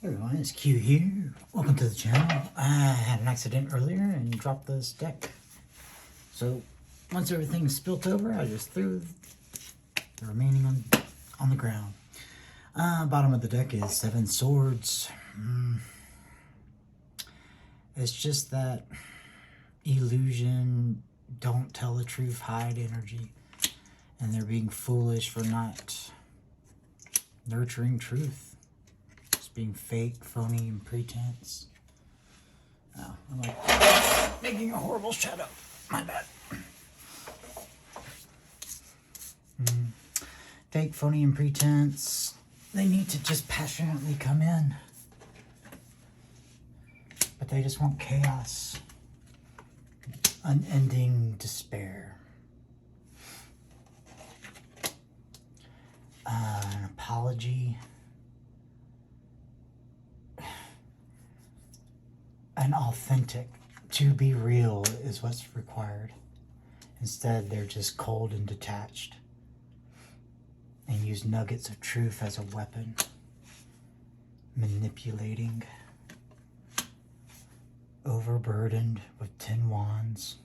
Hey everyone, it's Q here. Welcome to the channel. I had an accident earlier and dropped this deck. So once everything's spilt over, I just threw the remaining on the ground. Bottom of the deck is 7 swords. It's just that illusion, don't tell the truth, hide energy. And they're being foolish for not nurturing truth. Being fake, phony, and pretense. Oh, I'm like making a horrible shadow. My bad. Fake, phony, and pretense. They need to just passionately come in. But they just want chaos. Unending despair. An apology. An authentic, to be real is what's required. Instead, they're just cold and detached and use nuggets of truth as a weapon, manipulating, overburdened with 10 wands.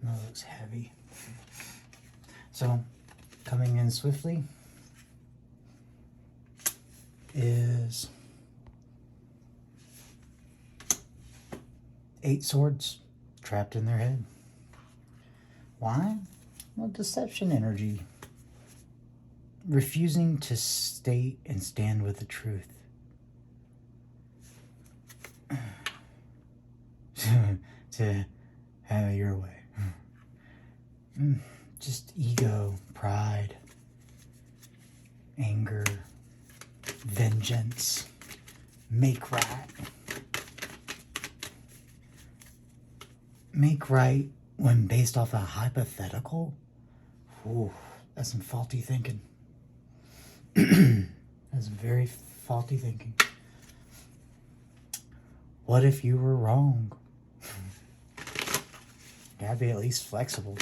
That looks heavy. So, coming in swiftly is 8 swords trapped in their head. Why? Well, deception energy. Refusing to state and stand with the truth. To have it your way. Just ego, pride, anger, vengeance, make right. Make right when based off a hypothetical? Ooh, that's some faulty thinking. That's very faulty thinking. What if you were wrong? Gotta be at least flexible.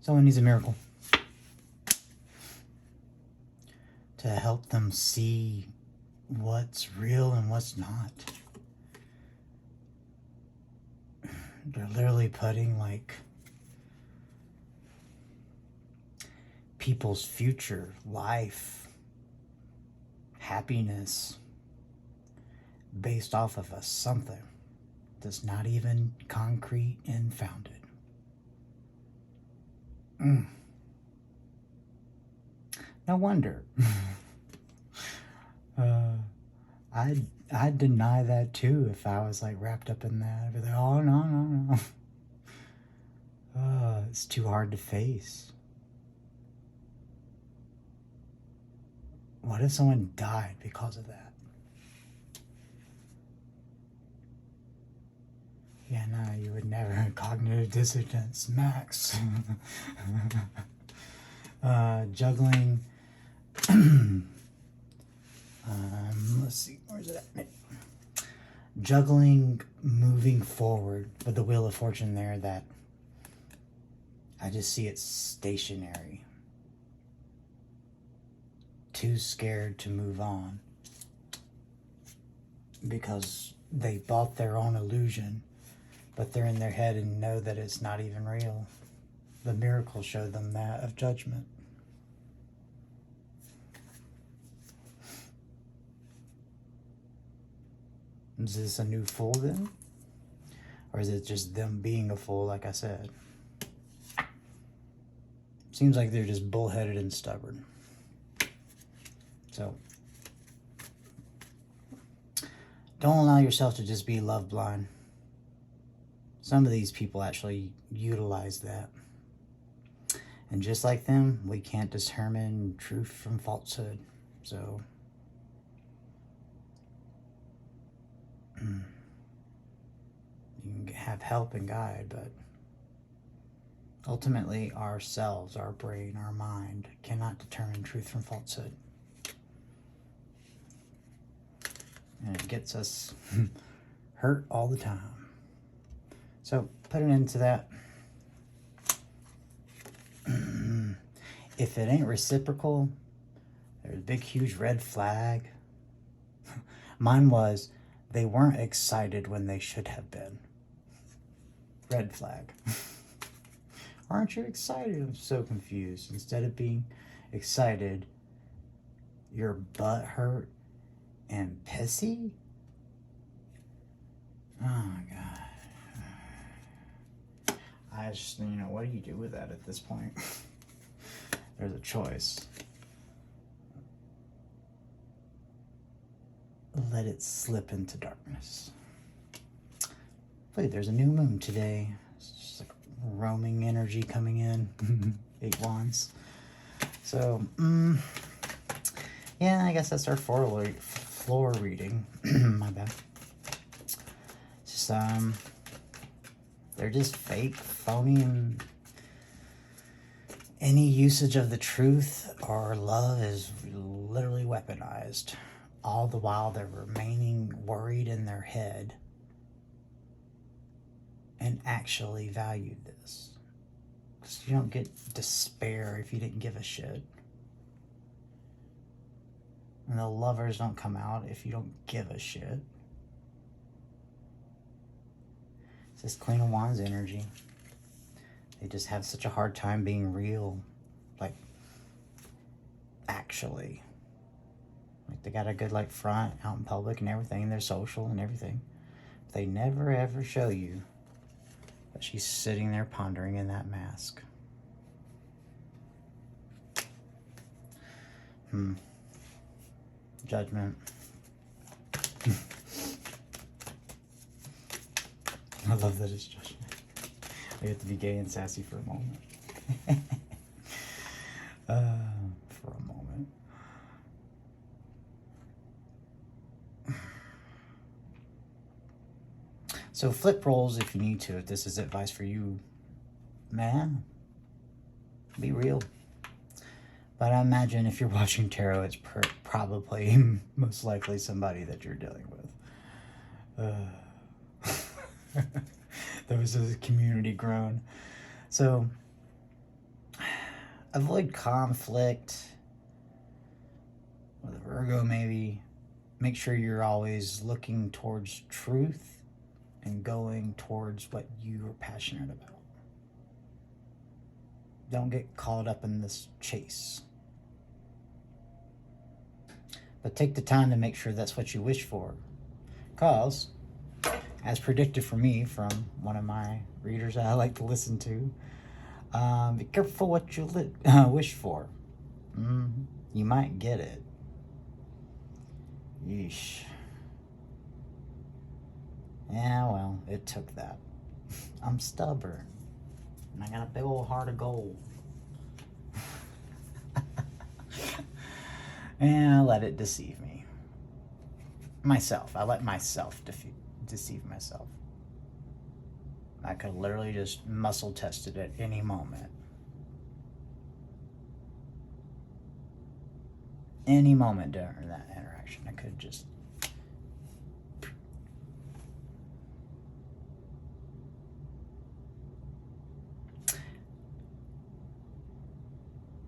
Someone needs a miracle to help them see what's real and what's not. They're literally putting like people's future, life, happiness based off of a something that's not even concrete and founded. No wonder. I'd deny that too if I was like wrapped up in that. I'd be like, oh no. It's too hard to face. What if someone died because of that? Yeah, no, you would never. Cognitive dissonance, max. Juggling. Let's see, where's it at? Juggling, moving forward with the Wheel of Fortune there, that I just see it stationary. Too scared to move on because they bought their own illusion, but they're in their head and know that it's not even real. The miracle showed them that of judgment. Is this a new fool then? Or is it just them being a fool, like I said? Seems like they're just bullheaded and stubborn. So, don't allow yourself to just be love blind. Some of these people actually utilize that. And just like them, we can't determine truth from falsehood. So, you can have help and guide, but ultimately ourselves, our brain, our mind cannot determine truth from falsehood. And it gets us hurt all the time. So put an end to that. if it ain't reciprocal, there's a big, huge red flag. Mine was, they weren't excited when they should have been. Red flag. Aren't you excited? I'm so confused. Instead of being excited, you're butt hurt and pissy? Oh my God. I just, what do you do with that at this point? There's a choice. Let it slip into darkness. Wait, there's a new moon today. It's just like roaming energy coming in. 8 wands. So, yeah, I guess that's our floor reading. My bad. Just, they're just fake, phony, and any usage of the truth or love is literally weaponized. All the while they're remaining worried in their head and actually valued this. Because you don't get despair if you didn't give a shit. And the lovers don't come out if you don't give a shit. It's this Queen of Wands energy. They just have such a hard time being real. Like, actually. Like, they got a good, like, front out in public and everything. And they're social and everything. But they never, ever show you that she's sitting there pondering in that mask. Judgment. I love that it's judgment. I get to be gay and sassy for a moment. For a moment. So flip roles if you need to. If this is advice for you, man, be real. But I imagine if you're watching tarot, it's probably most likely somebody that you're dealing with. There was a community groan. So avoid conflict with a Virgo, maybe. Make sure you're always looking towards truth and going towards what you're passionate about. Don't get caught up in this chase. But take the time to make sure that's what you wish for. Because, as predicted for me from one of my readers that I like to listen to, be careful what you wish for. You might get it. Yeesh. Yeah, well, it took that. I'm stubborn. And I got a big old heart of gold. And I let it deceive me. Myself. I let myself deceive myself. I could literally just muscle test it at any moment. Any moment during that interaction, I could just...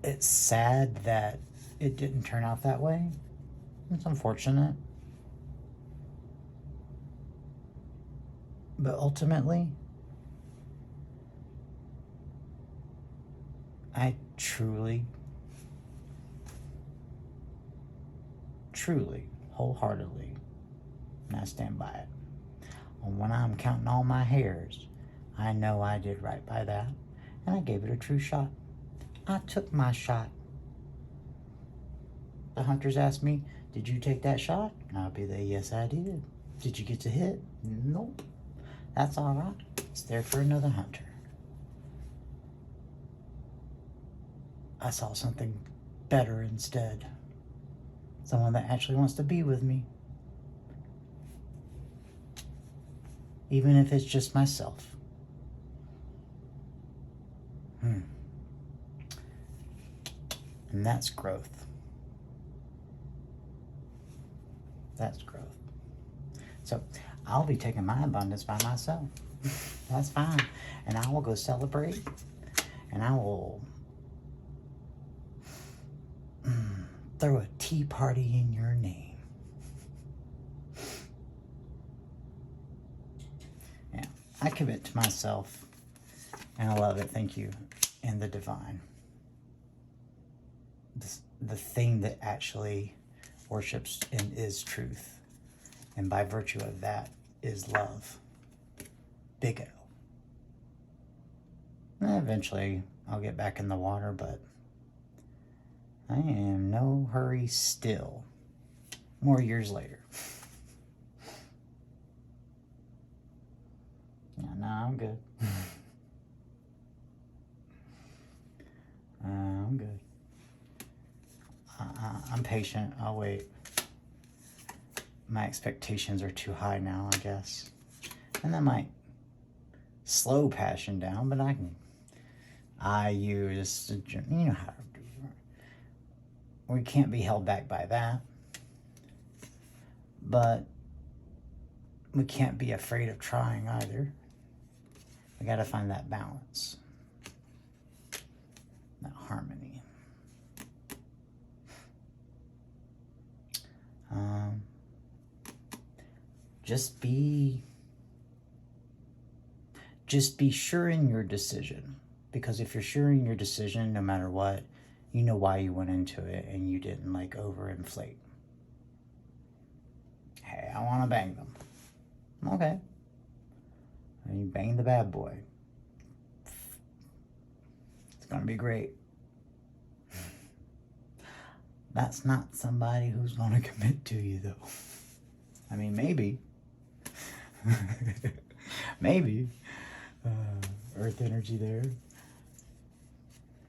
It's sad that it didn't turn out that way. It's unfortunate. But ultimately, I truly, wholeheartedly, and I stand by it. And when I'm counting all my hairs, I know I did right by that, and I gave it a true shot. I took my shot. The hunters asked me, did you take that shot? And I'll be there, yes I did. Did you get to hit? Nope. That's all right. It's there for another hunter. I saw something better instead. Someone that actually wants to be with me. Even if it's just myself. And that's growth. That's growth. So I'll be taking my abundance by myself. That's fine. And I will go celebrate. And I will throw a tea party in your name. Yeah, I commit to myself, and I love it. Thank you. And the divine. The thing that actually worships and is truth. And by virtue of that is love. Big L. And eventually I'll get back in the water, but I am no hurry still. More years later. Yeah, no, I'm good. I'm good. I'm patient. I'll wait. My expectations are too high now, I guess. And that might slow passion down, but you know how to do it. We can't be held back by that. But we can't be afraid of trying either. We got to find that balance, that harmony. Just be sure in your decision, because if you're sure in your decision, no matter what, you know why you went into it and you didn't like overinflate. Hey, I want to bang them. Okay. And you bang the bad boy. It's going to be great. That's not somebody who's going to commit to you, though. I mean, maybe. Maybe. Earth energy there.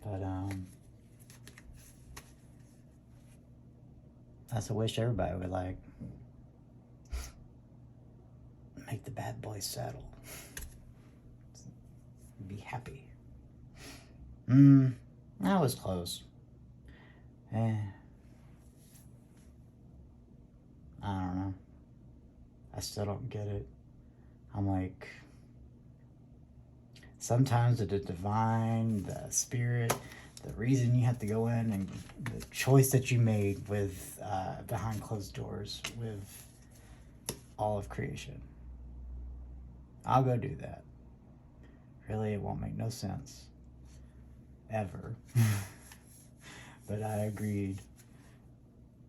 But, that's a wish everybody would like. Make the bad boy settle. Be happy. That was close. I don't know. I still don't get it. I'm like, sometimes the divine, the spirit, the reason you have to go in, and the choice that you made with behind closed doors with all of creation. I'll go do that. Really, it won't make no sense. Ever. But I agreed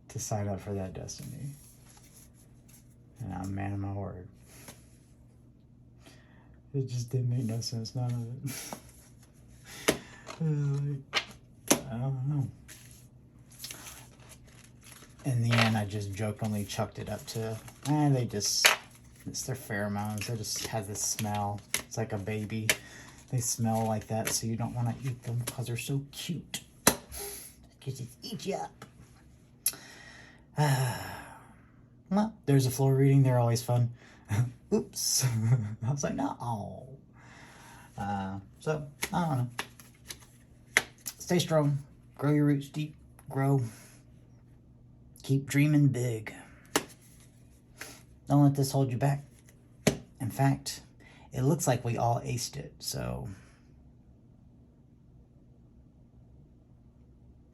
to sign up for that destiny. And I'm a man of my word. It just didn't make no sense, none of it. I don't know. In the end, I just jokingly chucked it up to, it's their pheromones. They just have this smell. It's like a baby. They smell like that, so you don't want to eat them because they're so cute. They can just eat you up. Well, there's a floor reading. They're always fun. Oops. I was like, no. So, I don't know. Stay strong. Grow your roots deep. Grow. Keep dreaming big. Don't let this hold you back. In fact, it looks like we all aced it, so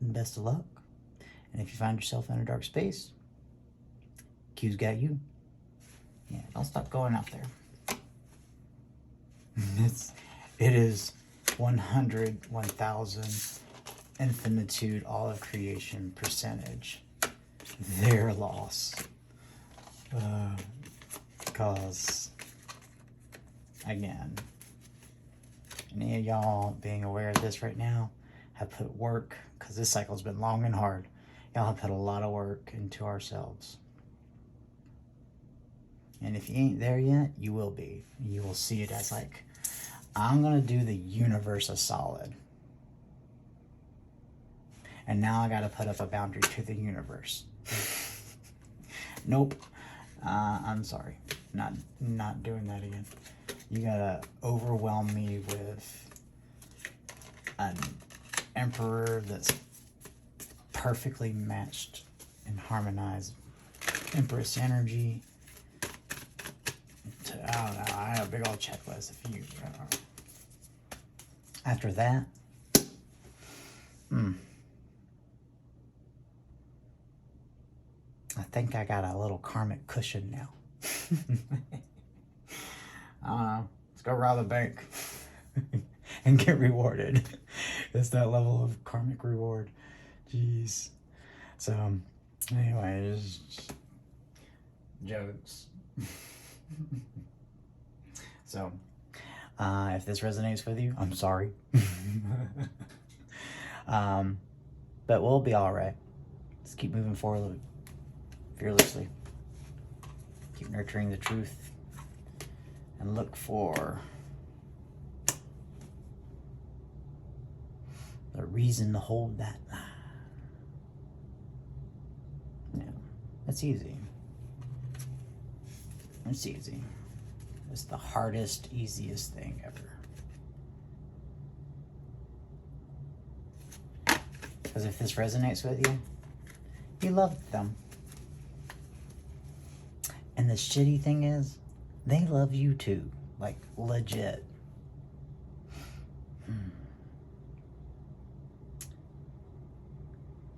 best of luck. And if you find yourself in a dark space, Q's got you. Yeah, don't stop going out there. It is 100, 1,000, infinitude, all of creation, percentage. Their loss. Because, again, any of y'all being aware of this right now have put work, because this cycle's been long and hard. Y'all have put a lot of work into ourselves. And if you ain't there yet, you will be. You will see it as like, I'm going to do the universe a solid. And now I got to put up a boundary to the universe. Nope. I'm sorry. Not doing that again. You got to overwhelm me with an emperor that's perfectly matched and harmonized Empress energy. I don't know. I have a big old checklist. If you after that, think I got a little karmic cushion now. I don't know. Let's go rob the bank and get rewarded. It's that level of karmic reward. Jeez. So, anyway, just jokes. So, if this resonates with you, I'm sorry. But we'll be all right. Let's keep moving forward fearlessly. Keep nurturing the truth and look for the reason to hold that. Yeah, it's easy. It's easy. It's the hardest, easiest thing ever. Because if this resonates with you, you love them. And the shitty thing is, they love you too. Like, legit.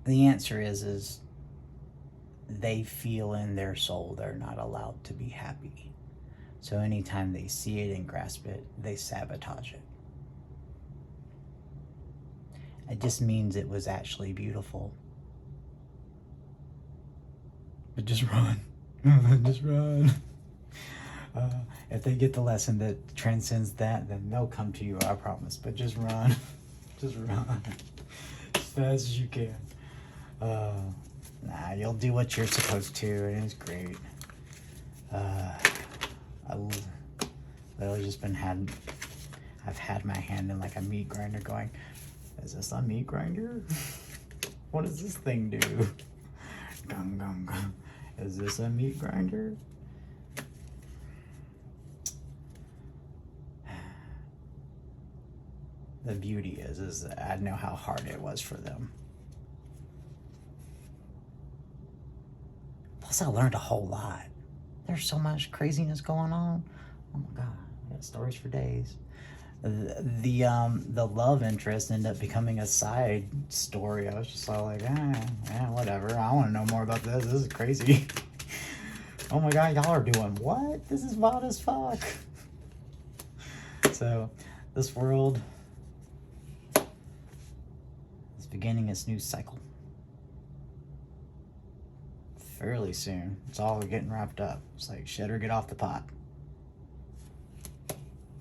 The answer is they feel in their soul they're not allowed to be happy. So anytime they see it and grasp it, they sabotage it. It just means it was actually beautiful. But just run. Just run. If they get the lesson that transcends that, then they'll come to you, I promise. But just run. Just run. As fast as you can. Nah, you'll do what you're supposed to, and it's great. I've literally just I've had my hand in like a meat grinder going, is this a meat grinder? What does this thing do? Gum, gum, gum. Is this a meat grinder? The beauty is I know how hard it was for them. Plus, I learned a whole lot. There's so much craziness going on. Oh my God, I got stories for days. The love interest ended up becoming a side story. I was just all like, yeah, whatever. I want to know more about this. This is crazy. Oh my God, y'all are doing what? This is wild as fuck. So, this world is beginning its new cycle. Fairly soon. It's all getting wrapped up. It's like shit or get off the pot.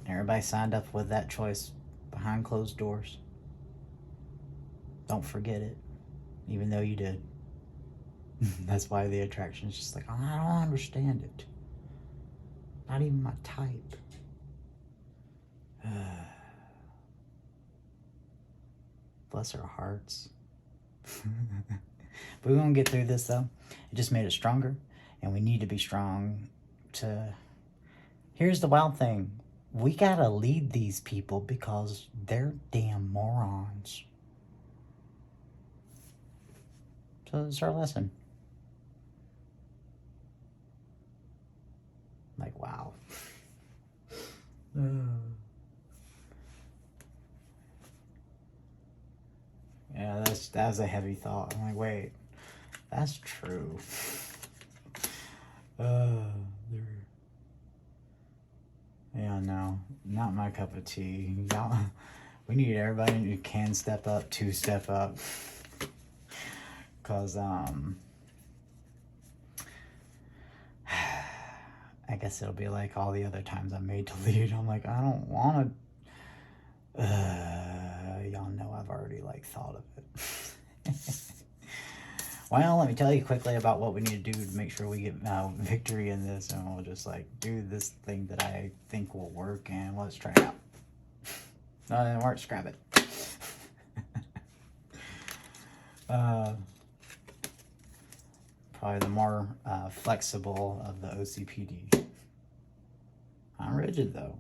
Everybody signed up with that choice behind closed doors. Don't forget it, even though you did. That's why the attraction is just like, oh, I don't understand it. Not even my type. Bless our hearts. But we won't get through this though. It just made us stronger, and we need to be strong to... Here's the wild thing. We gotta lead these people because they're damn morons. So it's our lesson. Like, wow. Yeah, that was a heavy thought. I'm like, wait, that's true. Yeah, no, not my cup of tea. We need everybody who can step up to step up. Cause I guess it'll be like all the other times I'm made to lead. I'm like, I don't want to. Y'all know I've already like thought of it. Well, let me tell you quickly about what we need to do to make sure we get victory in this, and we'll just like do this thing that I think will work, and let's try it out. No, it didn't work. Scrap it. Probably the more flexible of the OCPD. I'm rigid though,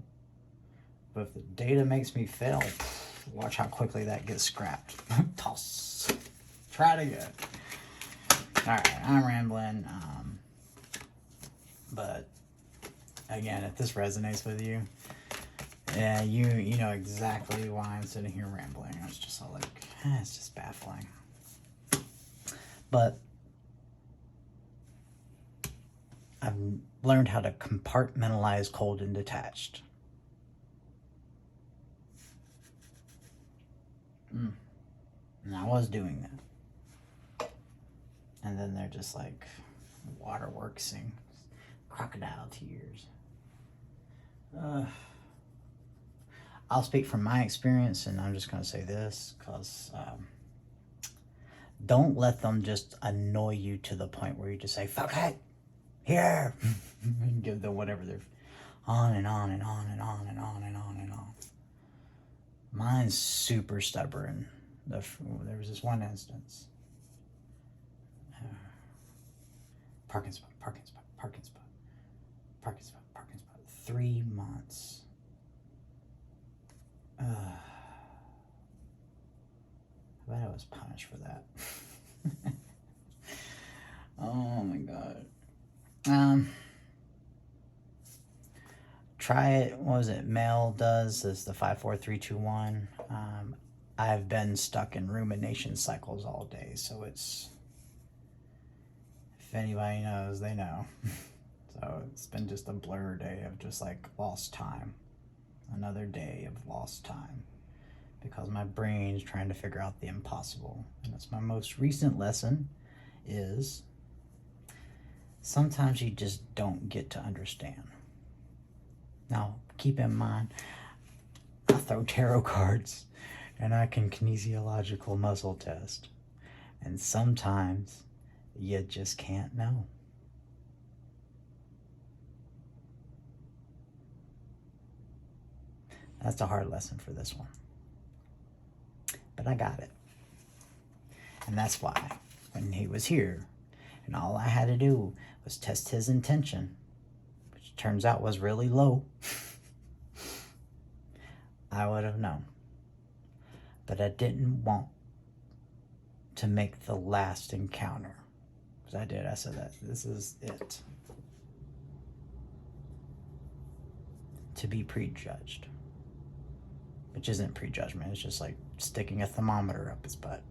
but if the data makes me fail, watch how quickly that gets scrapped. Toss. Try it again. Alright, I'm rambling. But again, if this resonates with you, yeah, you know exactly why I'm sitting here rambling. It's just all like, it's just baffling. But I've learned how to compartmentalize cold and detached. And I was doing that. And then they're just like waterworks sing crocodile tears. I'll speak from my experience, and I'm just going to say this because don't let them just annoy you to the point where you just say, fuck it, here, and give them whatever they're on and on and on and on and on and on and on. Mine's super stubborn. There was this one instance. Parking spot, parking spot, parking spot, parking spot, parking spot. 3 months. I bet I was punished for that. Oh my god. Try it. What was it? Mel does this, the 54321. I've been stuck in rumination cycles all day, so it's, if anybody knows, they know. So it's been just a blur day of just like lost time. Another day of lost time because my brain's trying to figure out the impossible. And that's my most recent lesson is sometimes you just don't get to understand. Now, keep in mind, I throw tarot cards and I can kinesiological muscle test. And sometimes you just can't know. That's a hard lesson for this one. But I got it. And that's why when he was here and all I had to do was test his intention, which turns out was really low, I would have known. But I didn't want to make the last encounter. Because I did. I said that this is it. To be prejudged. Which isn't prejudgment. It's just like sticking a thermometer up his butt.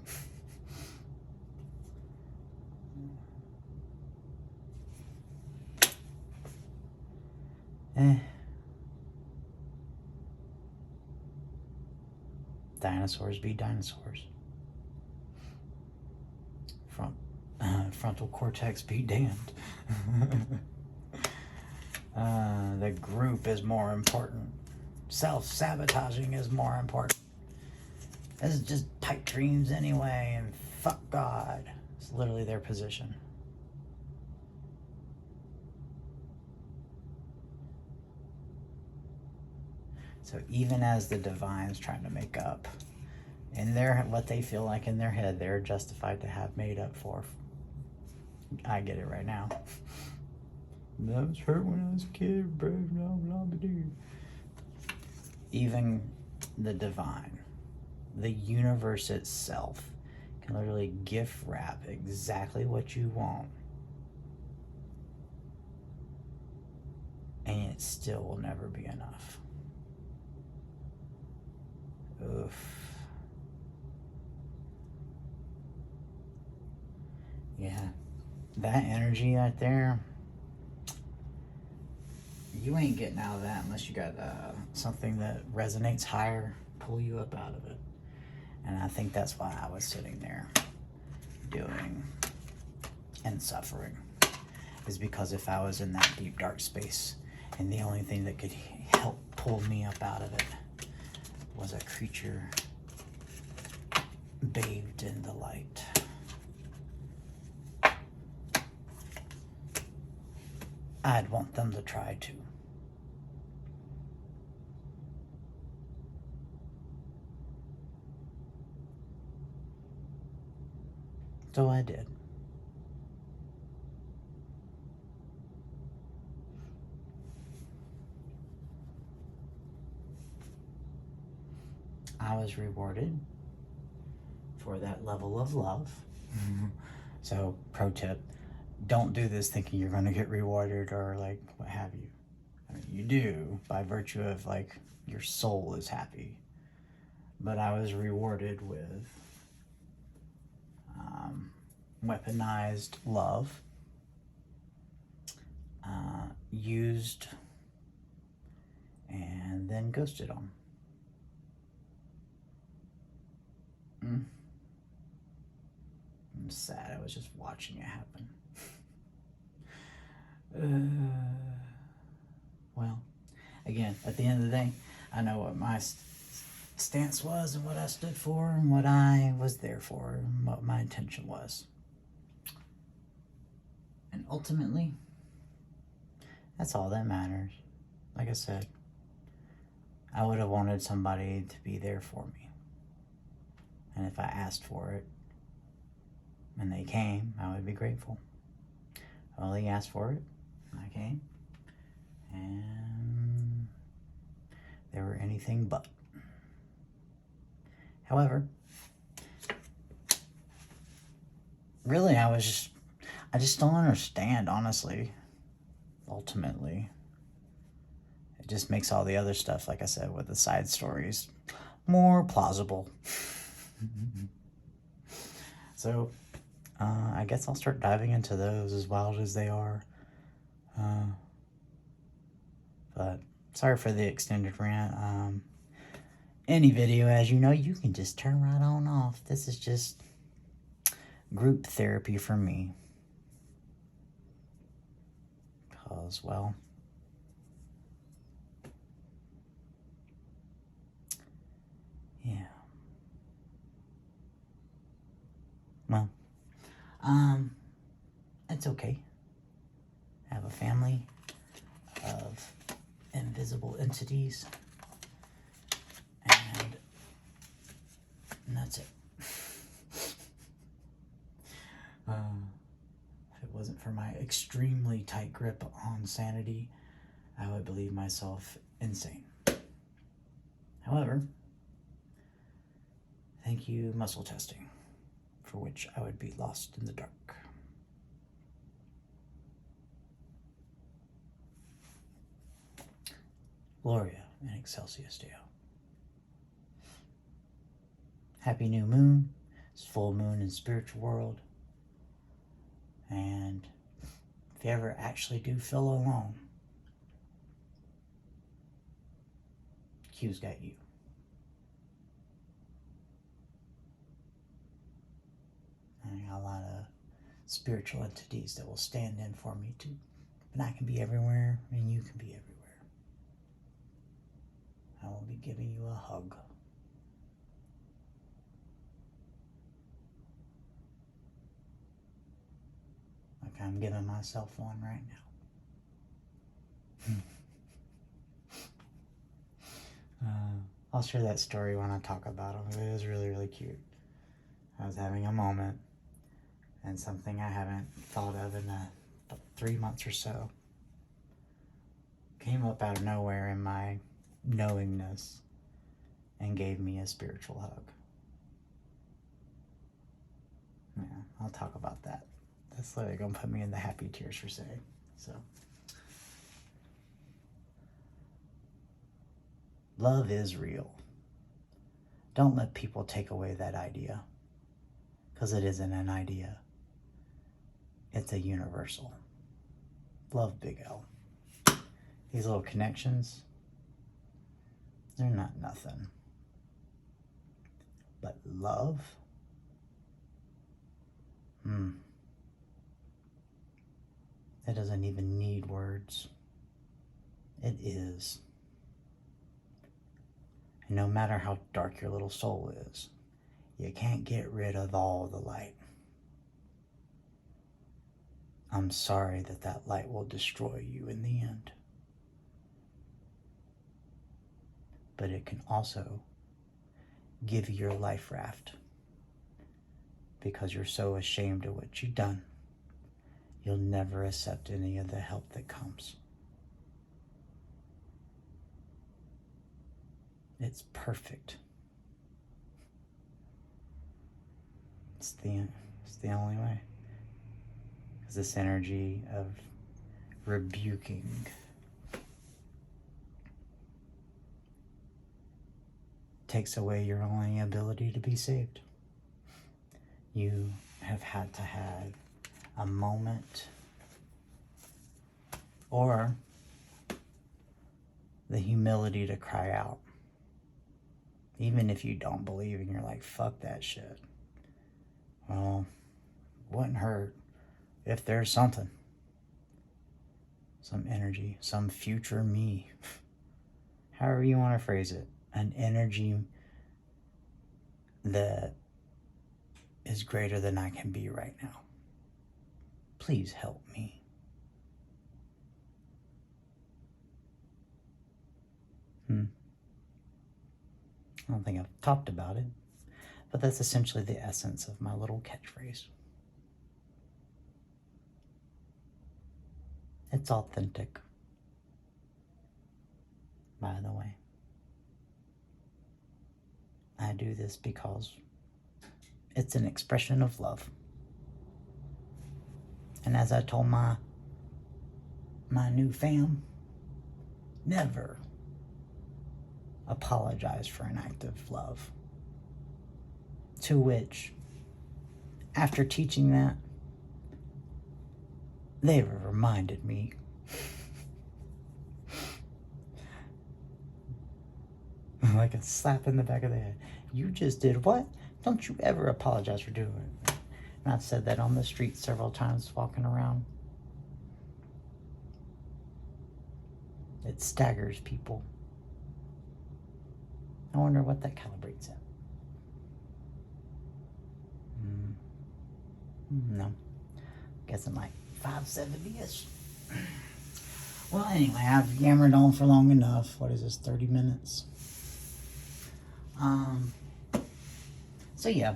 Dinosaurs be dinosaurs. Frontal cortex be damned. The group is more important. Self-sabotaging is more important. This is just pipe dreams anyway, and fuck God. It's literally their position. So even as the divine's trying to make up in their, what they feel like in their head, they're justified to have made up for. I get it right now. That was hurt when I was a kid, bro. Blah, blah, blah. Even the divine, the universe itself, can literally gift wrap exactly what you want, and it still will never be enough. Oof. Yeah, that energy right there, you ain't getting out of that unless you got something that resonates higher, pull you up out of it. And I think that's why I was sitting there doing and suffering, is because if I was in that deep dark space and the only thing that could help pull me up out of it was a creature bathed in the light, I'd want them to try to. So I did. I was rewarded for that level of love. So, pro tip, don't do this thinking you're going to get rewarded or like what have you. I mean, you do by virtue of like your soul is happy. But I was rewarded with weaponized love, used and then ghosted them. I'm sad I was just watching it happen. Well, again, at the end of the day, I know what my stance was and what I stood for and what I was there for and what my intention was. And ultimately, that's all that matters. Like I said, I would have wanted somebody to be there for me. And if I asked for it and they came, I would be grateful. Well, he asked for it, and I came, and they were anything but. However, really, I just don't understand, honestly, ultimately. It just makes all the other stuff, like I said, with the side stories, more plausible. So, I guess I'll start diving into those, as wild as they are. But sorry for the extended rant. Any video, as you know, you can just turn right on off. This is just group therapy for me. Because, well, yeah. Well, it's okay. I have a family of invisible entities, and that's it. If it wasn't for my extremely tight grip on sanity, I would believe myself insane. However, thank you, muscle testing, for which I would be lost in the dark. Gloria in Excelsis Deo. Happy new moon. It's full moon in spiritual world. And if you ever actually do feel alone, Q's got you. I got a lot of spiritual entities that will stand in for me too. But I can be everywhere and you can be everywhere. I will be giving you a hug. Like I'm giving myself one right now. I'll share that story when I talk about them. It was really, really cute. I was having a moment, and something I haven't thought of in about 3 months or so came up out of nowhere in my knowingness and gave me a spiritual hug. Yeah, I'll talk about that. That's literally gonna put me in the happy tears for saying. So, love is real. Don't let people take away that idea, because it isn't an idea. It's a universal. Love, Big L. These little connections, they're not nothing. But love, it doesn't even need words. It is. And no matter how dark your little soul is, you can't get rid of all the light. I'm sorry that light will destroy you in the end. But it can also give you your life raft, because you're so ashamed of what you've done, you'll never accept any of the help that comes. It's perfect. It's the only way. Because this energy of rebuking takes away your only ability to be saved. You have had to have a moment, or the humility to cry out. Even if you don't believe and you're like, fuck that shit. Well, wouldn't hurt if there's something. Some energy, some future me. However you want to phrase it. An energy that is greater than I can be right now. Please help me. I don't think I've talked about it, but that's essentially the essence of my little catchphrase. It's authentic, by the way. I do this because it's an expression of love. And as I told my new fam, never apologize for an act of love. To which, after teaching that, they reminded me like a slap in the back of the head. You just did what? Don't you ever apologize for doing it. And I've said that on the street several times walking around. It staggers people. I wonder what that calibrates at. No. Guess I'm like 570-ish. Well, anyway, I've yammered on for long enough. What is this, 30 minutes? So yeah,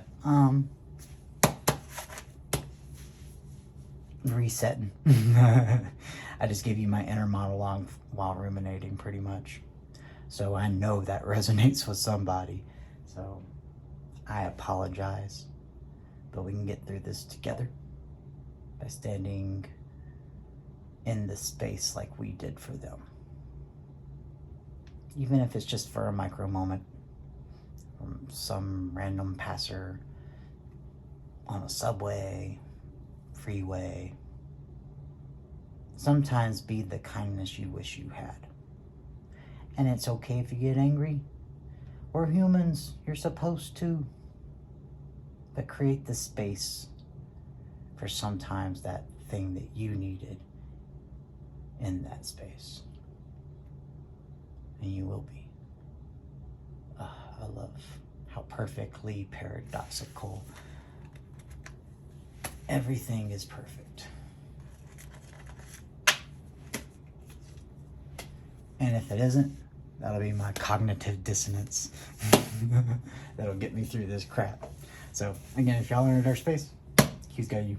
resetting. I just gave you my inner monologue while ruminating, pretty much. So I know that resonates with somebody. So I apologize, but we can get through this together by standing in the space like we did for them. Even if it's just for a micro moment, from some random passer on a subway, freeway. Sometimes be the kindness you wish you had. And it's okay if you get angry. We're humans, you're supposed to. But create the space for sometimes that thing that you needed in that space. And you will be. I love how perfectly paradoxical everything is perfect. And if it isn't, that'll be my cognitive dissonance. That'll get me through this crap. So again, if y'all are in our space, QgotU.